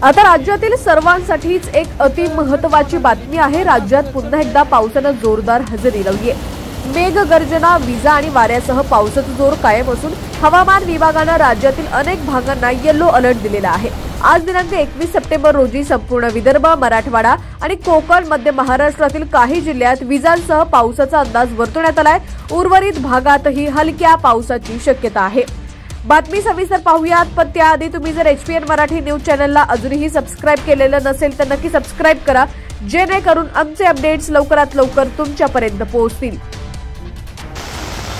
आता राज्यातील सर्वांसाठीच एक अति महत्त्वाची बातमी आहे। राज्यात पुन्हा एकदा पावसाने जोरदार हजेरी लावली आहे। मेघगर्जना, विजा आणि वाऱ्यासह पावसाचा जोर कायम असून हवामान विभागाने राज्यातील अनेक भागांना येलो अलर्ट दिलेला आहे। आज दिनांक 21 सप्टेंबर रोजी संपूर्ण विदर्भ, मराठवाडा आणि कोकण, मध्य महाराष्ट्रातील काही जिल्ह्यात विजांसह पावसाचा अंदाज वर्तवण्यात आलाय। उर्वरित भागातही हलक्या पावसाची शक्यता आहे। बातमी सविस्तर पाहूयात, पण त्याआधी तुम्ही जर HPN मराठी न्यूज चॅनलला अजूनही सबस्क्राइब केलेलं नसेल तर नक्की सबस्क्राइब करा, जेणेकरून आमचे अपडेट्स लवकरात लवकर तुमच्यापर्यंत पोहोचतील।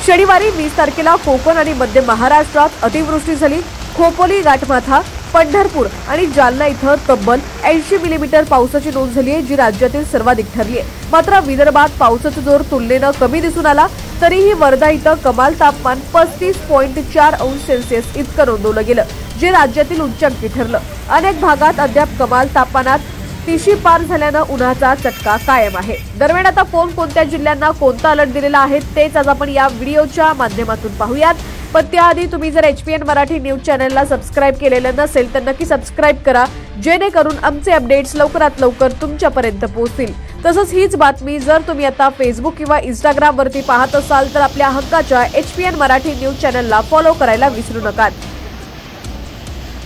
शनिवारी 20 तारखेला कोकण आणि मध्य महाराष्ट्रात अतिवृष्टी झाली। खोपोली, गाठमाथा, पंढरपूर आणि जालना इथं तब्बल 80 मिलीमीटर पावसाची नोंद झाली आहे, जी राज्यातील सर्वाधिक ठरली आहे। मात्र विदर्भात पावसाचा जोर तुलनेनं कमी दिसून आला, तरीही वर्धा इथं कमाल तापमान 35.4 अंश सेल्सिअस इतकं नोंदवलं गेलं, जे राज्यातील उच्चांकी ठरलं। अनेक भागात अद्याप कमाल तापमानात 30 पार झाल्यानं उन्हाचा चटका कायम आहे। दरम्यान आता कोणत्या जिल्ह्यांना कोणता अलर्ट दिलेला आहे तेच आज आपण या व्हिडिओच्या माध्यमातून पाहूयात। पण त्याआधी तुम्ही जर HPN मराठी न्यूज चॅनलला सबस्क्राइब केलेलं नसेल तर नक्की सबस्क्राइब करा, जेणेकरून आमचे अपडेट्स लवकरात लवकर तुमच्यापर्यंत पोहोचतील। तसंच हीच बातमी जर तुम्ही आता फेसबुक किंवा इंस्टाग्राम वरती पाहत असाल तर आपल्या हक्काच्या HPN मराठी न्यूज चॅनलला फॉलो करायला विसरू नका।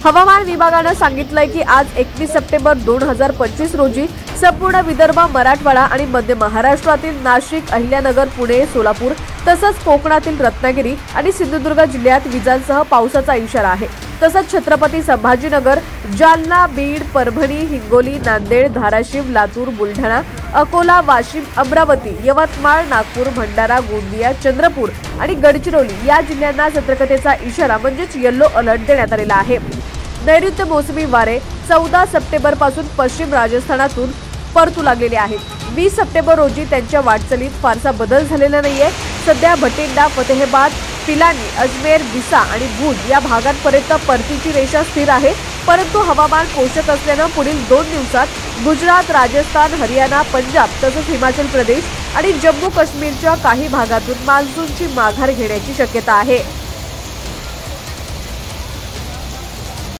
हवामान विभागाने सांगितलंय की आज 21 सप्टेंबर 2025 रोजी संपूर्ण विदर्भ, मराठवाडा आणि मध्य महाराष्ट्रातील नाशिक, अहिल्यानगर, पुणे, सोलापूर तसंच कोकणातील रत्नागिरी आणि सिंधुदुर्ग जिल्ह्यात विजांसह पावसाचा इशारा आहे। तसंच छत्रपती संभाजीनगर, जालना, बीड, परभणी, हिंगोली, नांदेड, धाराशिव, लातूर, बुलढाणा, अकोला, वाशिम, अमरावती, यवतमाळ, नागपूर, भंडारा, गोंदिया, चंद्रपूर आणि गडचिरोली या जिल्ह्यांना सतर्कतेचा इशारा म्हणजेच येलो अलर्ट देण्यात आलेला आहे। नैऋत्य मोसमी वारे 14 सप्टेंबर पासून पश्चिम राजस्थानातून परतू लागलेले आहेत। 20 सप्टेंबर रोजी त्यांच्या वाटचालीत फारसा बदल झालेला नाहीये। सध्या भटिंडा, फतेहाबाद, पिलानी, अजमेर, दिसा आणि भुज या भागांपर्यंत परतीची रेषा स्थिर आहे, परंतु हवामान पोषक असल्यानं पुढील 2 दिवसात गुजरात, राजस्थान, हरियाणा, पंजाब तसंच हिमाचल प्रदेश आणि जम्मू काश्मीरच्या काही भागातून मान्सूनची माघार घेण्याची शक्यता आहे।